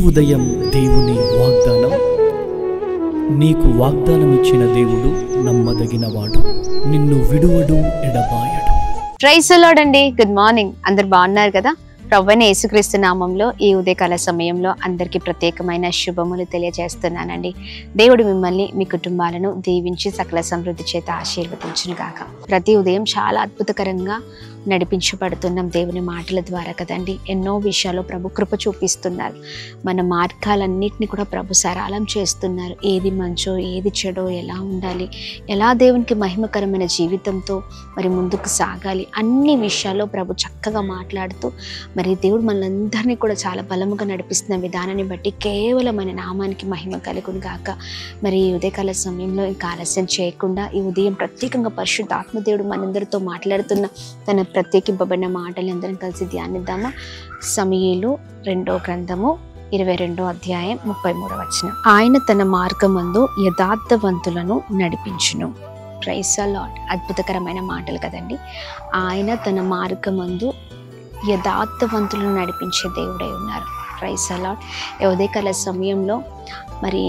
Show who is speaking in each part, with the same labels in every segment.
Speaker 1: ఉదయం దేవుని వాగ్దానం. నీకు వాగ్దానం ఇచ్చిన దేవుడు నమ్మదగినవాడు, నిన్ను విడువడు, ఎడబాయడు.
Speaker 2: ప్రైజ్ ది లార్డ్ అండి. Good morning. అందరు బాగున్నారు కదా? ప్రభువైన యేసుక్రీస్తు నామంలో ఈ ఉదయకాల సమయంలో అందరికీ ప్రత్యేకమైన శుభములు తెలియజేస్తున్నానండి. దేవుడు మిమ్మల్ని, మీ కుటుంబాలను దీవించి సకల సమృద్ధి చేత ఆశీర్వదించును గాక. ప్రతి ఉదయం చాలా అద్భుతకరంగా నడిపించబడుతున్నాం దేవుని మాటల ద్వారా కదండి. ఎన్నో విషయాలు ప్రభు కృప చూపిస్తున్నారు. మన మార్గాలన్నిటిని కూడా ప్రభు సరళం చేస్తున్నారు. ఏది మంచో, ఏది చెడో, ఎలా ఉండాలి, ఎలా దేవునికి మహిమకరమైన జీవితంతో మరి ముందుకు సాగాలి, అన్ని విషయాల్లో ప్రభు చక్కగా మాట్లాడుతూ మరి దేవుడు మనందరినీ కూడా చాలా బలముగా నడిపిస్తున్న విధానాన్ని బట్టి కేవలం మన నామానికి మహిమ కలుగును గాక. మరి ఈ ఉదయకాల సమయంలో ఇంకా ఆలస్యం చేయకుండా ఈ ఉదయం ప్రత్యేకంగా పరిశుద్ధ ఆత్మదేవుడు మనందరితో మాట్లాడుతున్న తన ప్రత్యేకింపబడిన మాటలు అందరం కలిసి ధ్యానిద్దామా? సమూయేలు 2వ గ్రంథము 22వ అధ్యాయం 33వ వచనం. ఆయన తన మార్గమందు యథార్థవంతులను నడిపించును. Praise the lord. అద్భుతకరమైన మాటలు కదండి. ఆయన తన మార్గమందు యథార్థవంతులను నడిపించే దేవుడై ఉన్నారు. Praise the lord. ఉదయకాల సమయంలో మరి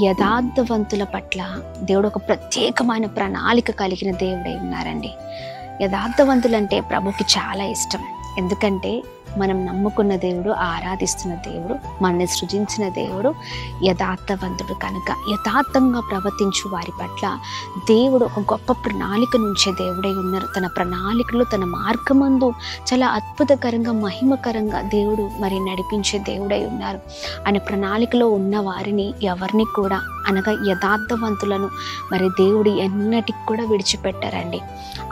Speaker 2: యథార్థవంతుల పట్ల దేవుడు ఒక ప్రత్యేకమైన ప్రణాళిక కలిగిన దేవుడై ఉన్నారండి. యథార్థవంతులంటే ప్రభుకి చాలా ఇష్టం. ఎందుకంటే మనం నమ్ముకున్న దేవుడు, ఆరాధిస్తున్న దేవుడు, మనల్ని సృజించిన దేవుడు యథార్థవంతుడు కనుక యథార్థంగా ప్రవర్తించు వారి పట్ల దేవుడు ఒక గొప్ప ప్రణాళిక నుంచే దేవుడై ఉన్నారు. తన ప్రణాళికలో తన మార్గమందు చాలా అద్భుతకరంగా, మహిమకరంగా దేవుడు మరి నడిపించే దేవుడై ఉన్నారు. ఆయన ప్రణాళికలో ఉన్న వారిని ఎవరిని కూడా అనగా యథార్థవంతులను మరి దేవుడు ఎన్నటికి కూడా విడిచిపెట్టారండి.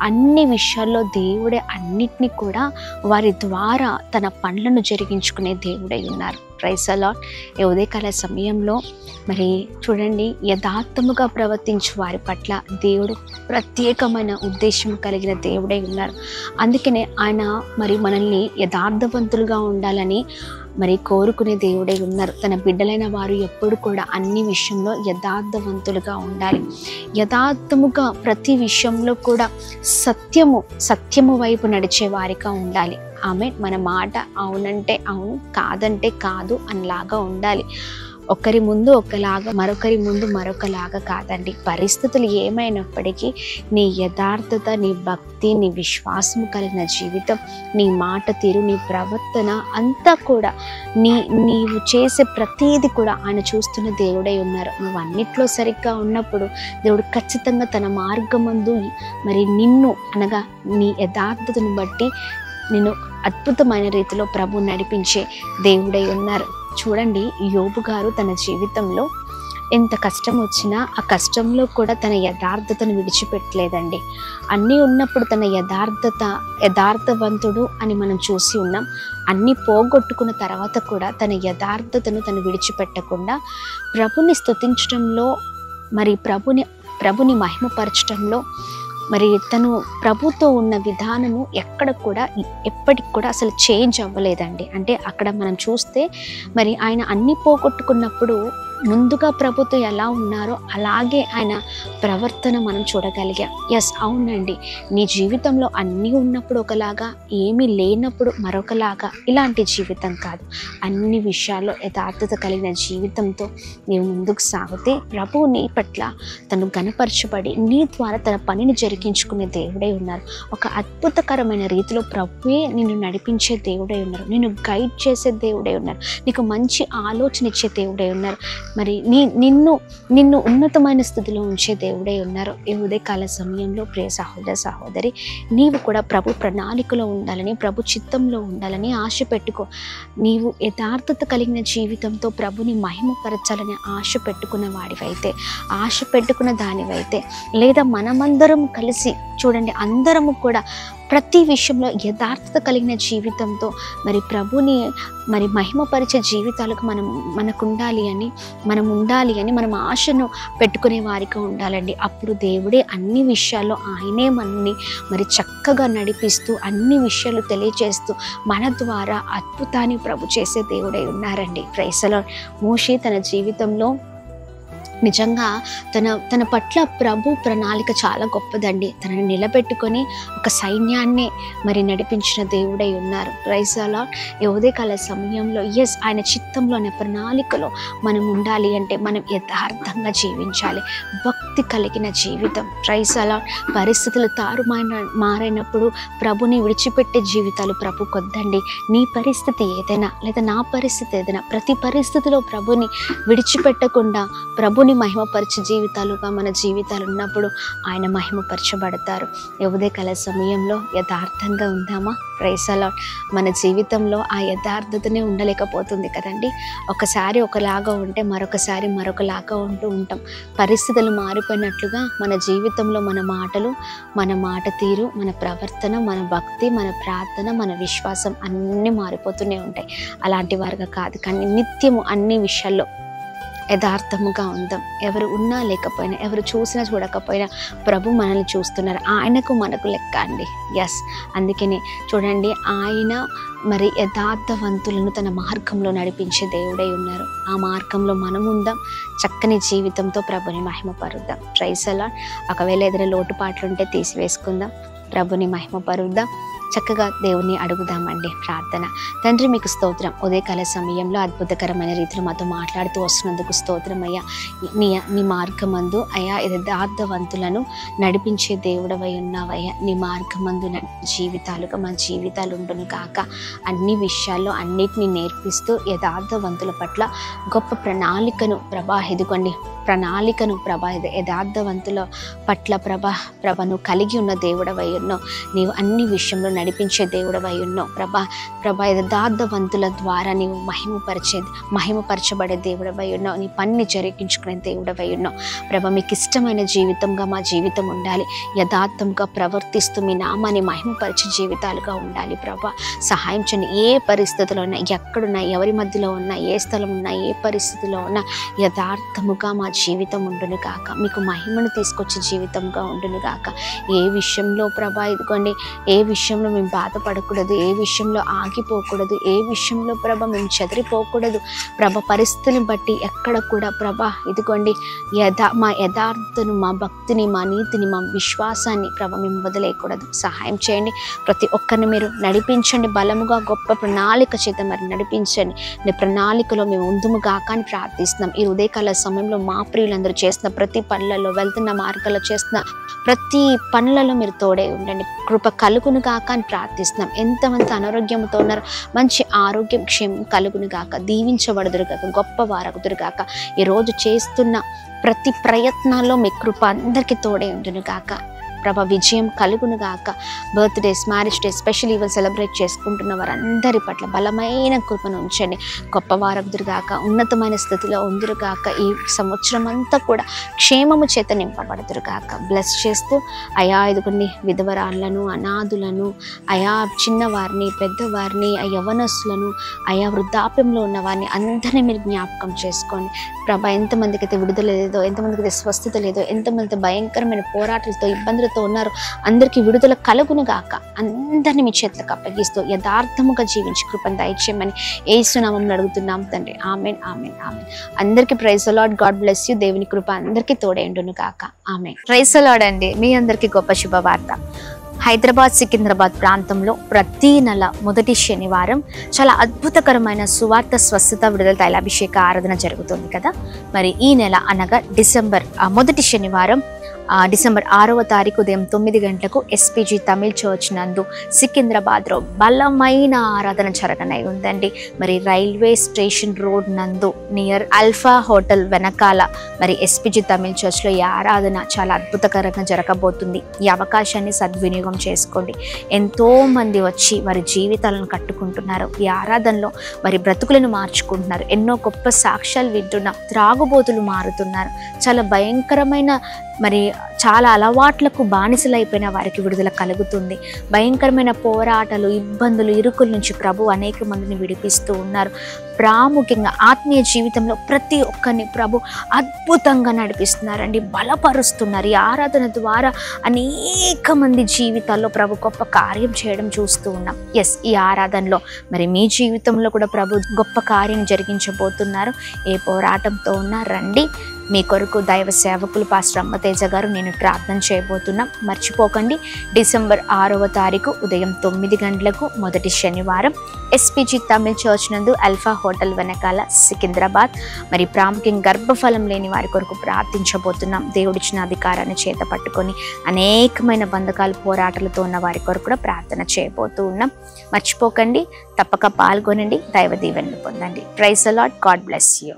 Speaker 2: అన్ని విషయాల్లో దేవుడే అన్నిటినీ కూడా వారి ద్వారా తన పనులను జరిగించుకునే దేవుడై ఉన్నారు. Praise the lord. ఈ ఉదయకాల సమయంలో మరి చూడండి, యథార్థముగా ప్రవర్తించు వారి పట్ల దేవుడు ప్రత్యేకమైన ఉద్దేశం కలిగిన దేవుడై ఉన్నారు. అందుకనే ఆయన మరి మనల్ని యథార్థవంతులుగా ఉండాలని మరి కోరుకునే దేవుడై ఉన్నారు. తన బిడ్డలైన వారు ఎప్పుడు కూడా అన్ని విషయంలో యథార్థవంతులుగా ఉండాలి. యథార్థముగా ప్రతి విషయంలో కూడా సత్యము వైపు నడిచే వారిగా ఉండాలి. ఆమె మన మాట అవునంటే అవును, కాదంటే కాదు అనిలాగా ఉండాలి. ఒకరి ముందు ఒకలాగా, మరొకరి ముందు మరొకలాగా కాదండి. పరిస్థితులు ఏమైనప్పటికీ నీ యథార్థత, నీ భక్తి, నీ విశ్వాసము కలిగిన జీవితం, నీ మాట తీరు, నీ ప్రవర్తన అంతా కూడా నీవు చేసే ప్రతీది కూడా ఆయన చూస్తున్న దేవుడై ఉన్నారు. నువ్వు అన్నిట్లో సరిగ్గా ఉన్నప్పుడు దేవుడు ఖచ్చితంగా తన మార్గమందు మరి నిన్ను అనగా నీ యథార్థతను బట్టి నిన్ను అద్భుతమైన రీతిలో ప్రభు నడిపించే దేవుడై ఉన్నారు. చూడండి, యోబు గారు తన జీవితంలో ఎంత కష్టం వచ్చినా ఆ కష్టంలో కూడా తన యథార్థతను విడిచిపెట్టలేదండి. అన్నీ ఉన్నప్పుడు తన యథార్థవంతుడు అని మనం చూసి ఉన్నాం. అన్నీ పోగొట్టుకున్న తర్వాత కూడా తన యథార్థతను తను విడిచిపెట్టకుండా ప్రభుని స్తుతించడంలో మరి ప్రభుని మహిమపరచడంలో మరి తను ప్రభుతో ఉన్న విధానము ఎప్పటికి కూడా అసలు చేంజ్ అవ్వలేదండి. అంటే అక్కడ మనం చూస్తే మరి ఆయన అన్ని పోగొట్టుకున్నప్పుడు ముందుగా ప్రభుతో ఎలా ఉన్నారో అలాగే ఆయన ప్రవర్తన మనం చూడగలిగాం. ఎస్, అవునండి, నీ జీవితంలో అన్నీ ఉన్నప్పుడు ఒకలాగా, ఏమీ లేనప్పుడు మరొకలాగా, ఇలాంటి జీవితం కాదు. అన్ని విషయాల్లో యథార్థత కలిగిన జీవితంతో నీవు ముందుకు సాగితే ప్రభువు నీ పట్ల తను గణపరచబడి నీ ద్వారా తన పనిని జరిగించుకునే దేవుడై ఉన్నారు. ఒక అద్భుతకరమైన రీతిలో ప్రభువే నిన్ను నడిపించే దేవుడై ఉన్నారు. నిన్ను గైడ్ చేసే దేవుడై ఉన్నారు. నీకు మంచి ఆలోచన ఇచ్చే దేవుడై ఉన్నారు. మరి నిన్ను ఉన్నతమైన స్థితిలో ఉంచే దేవుడై ఉన్నారు. ఈ ఉదయకాల సమయంలో ప్రియ సహోదర సహోదరి, నీవు కూడా ప్రభు ప్రణాళికలో ఉండాలని, ప్రభు చిత్తంలో ఉండాలని ఆశ పెట్టుకో. నీవు యథార్థత కలిగిన జీవితంతో ప్రభుని మహిమపరచాలని ఆశ పెట్టుకున్న వాడివైతే, ఆశ పెట్టుకున్న దానివైతే, లేదా మనమందరం కలిసి చూడండి, అందరము కూడా ప్రతి విషయంలో యథార్థత కలిగిన జీవితంతో మరి ప్రభుని మరి మహిమపరిచే జీవితాలకు మనకు ఉండాలి అని మనం ఆశను పెట్టుకునే వారిగా ఉండాలండి. అప్పుడు దేవుడే అన్ని విషయాల్లో ఆయనే మనల్ని మరి చక్కగా నడిపిస్తూ అన్ని విషయాలు తెలియజేస్తూ మన ద్వారా అద్భుతాన్ని ప్రభు చేసే దేవుడై ఉన్నారండి. Praise the lord. మోషే తన జీవితంలో నిజంగా తన పట్ల ప్రభు ప్రణాళిక చాలా గొప్పదండి. తనని నిలబెట్టుకొని ఒక సైన్యాన్ని మరి నడిపించిన దేవుడై ఉన్నారు. Praise the lord. ఈ ఉదయకాల సమయంలో ఆయన చిత్తంలో అనే ప్రణాళికలో మనం ఉండాలి అంటే మనం యథార్థంగా జీవించాలి. భక్తి కలిగిన జీవితం. Praise the lord. పరిస్థితులు మారైనప్పుడు ప్రభుని విడిచిపెట్టే జీవితాలు ప్రభు కొద్దండి. నీ పరిస్థితి ఏదైనా లేదా నా పరిస్థితి ఏదైనా ప్రతి పరిస్థితిలో ప్రభుని విడిచిపెట్టకుండా ప్రభుని మహిమపరిచే జీవితాలుగా మన జీవితాలు ఉన్నప్పుడు ఆయన మహిమపరచబడతారు. ఉదయకాల సమయంలో యథార్థంగా ఉందామా? Praise the Lord. మన జీవితంలో ఆ యథార్థతనే ఉండలేకపోతుంది కదండి. ఒకసారి ఒకలాగా ఉంటే మరొకసారి మరొకలాగా ఉంటూ ఉంటాం. పరిస్థితులు మారిపోయినట్లుగా మన జీవితంలో మన మాటలు, మన మాట తీరు, మన ప్రవర్తన, మన భక్తి, మన ప్రార్థన, మన విశ్వాసం అన్నీ మారిపోతూనే ఉంటాయి. అలాంటి వారుగా కాదు కానీ నిత్యము అన్ని విషయాల్లో యథార్థముగా ఉందాం. ఎవరు ఉన్నా లేకపోయినా, ఎవరు చూసినా చూడకపోయినా ప్రభు మనల్ని చూస్తున్నారు. ఆయనకు మనకు లెక్క అండి. అందుకని చూడండి, ఆయన మరి యథార్థవంతులను తన మార్గంలో నడిపించే దేవుడై ఉన్నారు. ఆ మార్గంలో మనం ఉందాం. చక్కని జీవితంతో ప్రభుని మహిమపరుద్దాం. Praise the lord. ఒకవేళ ఏదైనా లోటుపాట్లు ఉంటే తీసివేసుకుందాం. ప్రభుని మహిమపరుద్దాం. చక్కగా దేవుని అడుగుదామండి. ప్రార్థన. తండ్రి, మీకు స్తోత్రం. ఉదయకాల సమయంలో అద్భుతకరమైన రీతిలో మాతో మాట్లాడుతూ వస్తున్నందుకు స్తోత్రం అయ్యా. నీ మార్గమందు అయ్యా యథార్థవంతులను నడిపించే దేవుడవై ఉన్నావయ్యా. నీ మార్గమందు జీవితాలుగా మా జీవితాలు ఉండును కాక. అన్ని విషయాల్లో అన్నిటినీ నేర్పిస్తూ యథార్థవంతుల పట్ల గొప్ప ప్రణాళికను ఎదుకోండి. యథార్థవంతుల పట్ల ప్రభను కలిగి ఉన్న దేవుడవై ఉన్నావు. నీవు అన్ని విషయంలో నడిపించే దేవుడవై ఉన్నావు. యథార్థవంతుల ద్వారా నీవు మహిమపరచబడే దేవుడవై ఉన్నావు. నీ పనిని జరిగించుకునే దేవుడవై ఉన్నావు. మీకు ఇష్టమైన జీవితంగా మా జీవితం ఉండాలి. యథార్థంగా ప్రవర్తిస్తూ మీ నామాన్ని మహిమపరిచే జీవితాలుగా ఉండాలి. సహాయం చేయండి. ఏ పరిస్థితిలో ఉన్నా, ఎక్కడున్నా, ఎవరి మధ్యలో ఉన్నా, ఏ స్థలం ఉన్నా, ఏ పరిస్థితిలో ఉన్నా యథార్థముగా మా జీవితం ఉండును గాక. మీకు మహిమను తీసుకొచ్చే జీవితంగా ఉండును గాక. ఏ విషయంలో ఇదిగోండి, ఏ విషయంలో మేము బాధపడకూడదు, ఏ విషయంలో ఆగిపోకూడదు, ఏ విషయంలో మేము చెదిరిపోకూడదు. పరిస్థితిని బట్టి ఎక్కడ కూడా ఇదిగోండి మా యథార్థను, మా భక్తిని, మా నీతిని, మా విశ్వాసాన్ని మేము వదిలేయకూడదు. సహాయం చేయండి. ప్రతి ఒక్కరిని మీరు నడిపించండి. బలముగా గొప్ప ప్రణాళిక చేత మరి నడిపించండి. నీ ప్రణాళికలో మేము ఉందుము గాక అని ప్రార్థిస్తున్నాం. ఈ ఉదయకాల సమయంలో మా ప్రియులందరూ చేస్తున్న ప్రతి పనులలో, వెళ్తున్న మార్గాల్లో చేస్తున్న ప్రతి పనులలో మీరు తోడే ఉండండి. కృప కలుగును గాక అని ప్రార్థిస్తున్నాం. ఎంతమంది అనారోగ్యంతో ఉన్నారు, మంచి ఆరోగ్యం క్షేమం కలుగును గాక. దీవించబడుదురు గాక, గొప్ప వారగుదురు గాక. ఈరోజు చేస్తున్న ప్రతి ప్రయత్నాల్లో మీ కృప అందరికీ తోడే ఉండును గాక. విజయం కలుగును గాక. Birthdays, marriage days, special event celebrate చేసుకుంటున్న వారందరి పట్ల బలమైన కృపను ఉంచండి. గొప్ప వారగుదురు గాక, ఉన్నతమైన స్థితిలో ఉందురు గాక. ఈ సంవత్సరం అంతా కూడా క్షేమము చేత నింపబడుదురు గాక. బ్లెస్ చేస్తూ అయా ఇదిగోండి విధవరాళ్లను, అనాథులను, అయా చిన్నవారిని, పెద్దవారిని, యవనస్తులను, అయా వృద్ధాప్యంలో ఉన్న వారిని అందరినీ మీరు జ్ఞాపకం చేసుకోండి. ఎంతమందికి అయితే విడుదల లేదో, ఎంతమందికి అయితే స్వస్థత లేదో, ఎంతమంది భయంకరమైన పోరాటాలతో, ఇబ్బందులతో ఉన్నారు, అందరికీ విడుదల కలుగును గాక. అందరినీ మీ చేతులకు అప్పగిస్తూ యథార్థముగా జీవించి కృపను దయచేయమని యేసు నామములో అడుగుతున్నాం తండ్రి. ఆమేన్, ఆమేన్, ఆమేన్. అందరికీ praise the lord. God bless you. దేవుని కృప అందరికీ తోడేండును గాక. ఆమేన్. ప్రైజ్ ది లార్డ్ అండి. మీ అందరికీ గొప్ప శుభవార్త. హైదరాబాద్, సికింద్రాబాద్ ప్రాంతంలో ప్రతి నెల మొదటి శనివారం చాలా అద్భుతకరమైన సువార్త, స్వస్థత, విడుదల, తైలాభిషేక ఆరాధన జరుగుతుంది కదా. మరి ఈ నెల అనగా డిసెంబర్ మొదటి శనివారం డిసెంబర్ 6వ తారీఖు ఉదయం 9 గంటలకు ఎస్పీజీ తమిళ్ చర్చ్ నందు సికింద్రాబాద్లో బలమైన ఆరాధన జరగనై ఉందండి. మరి రైల్వే స్టేషన్ రోడ్ నందు నియర్ అల్ఫా హోటల్ వెనకాల మరి ఎస్పీజీ తమిళ్ చర్చ్లో ఈ ఆరాధన చాలా అద్భుతకరంగా జరగబోతుంది. ఈ అవకాశాన్ని సద్వినియోగం చేసుకోండి. ఎంతో మంది వచ్చి వారి జీవితాలను కట్టుకుంటున్నారు. ఈ ఆరాధనలో వారి బ్రతుకులను మార్చుకుంటున్నారు. ఎన్నో గొప్ప సాక్ష్యాలు వింటున్న త్రాగుబోతులు మారుతున్నారు. చాలా భయంకరమైన మరి
Speaker 3: చాలా అలవాట్లకు బానిసలైపోయిన వారికి విడుదల కలుగుతుంది. భయంకరమైన పోరాటాలు, ఇబ్బందులు, ఇరుకుల నుంచి ప్రభు అనేక మందిని విడిపిస్తూ ఉన్నారు. ప్రాముఖ్యంగా ఆత్మీయ జీవితంలో ప్రతి ఒక్కరిని ప్రభు అద్భుతంగా నడిపిస్తున్నారండి, బలపరుస్తున్నారు. ఈ ఆరాధన ద్వారా అనేక మంది జీవితాల్లో ప్రభు గొప్ప కార్యం చేయడం చూస్తూ ఉన్నాం. ఈ ఆరాధనలో మరి మీ జీవితంలో కూడా ప్రభు గొప్ప కార్యం జరిగించబోతున్నారు. ఏ పోరాటంతో ఉన్నా రండి. మీ కొరకు దైవ సేవకులు పాస్టర్ అమ్మతేజ గారు నేను ప్రార్థన చేయబోతున్నాం. మర్చిపోకండి, డిసెంబర్ 6వ తారీఖు ఉదయం 9 గంటలకు మొదటి శనివారం SPG తమిళ్ చర్చ్ నందు అల్ఫా హోటల్ వెనకాల సికింద్రాబాద్. మరి ప్రాముఖ్యంగా గర్భఫలం లేని వారి కొరకు ప్రార్థించబోతున్నాం. దేవుడిచ్చిన అధికారాన్ని చేత పట్టుకొని అనేకమైన బంధకాలు, పోరాటాలతో ఉన్న వారి కొరకు కూడా ప్రార్థన చేయబోతూ ఉన్నాం. మర్చిపోకండి, తప్పక పాల్గొనండి, దైవ దీవెనలు పొందండి. Praise the lord. God bless you.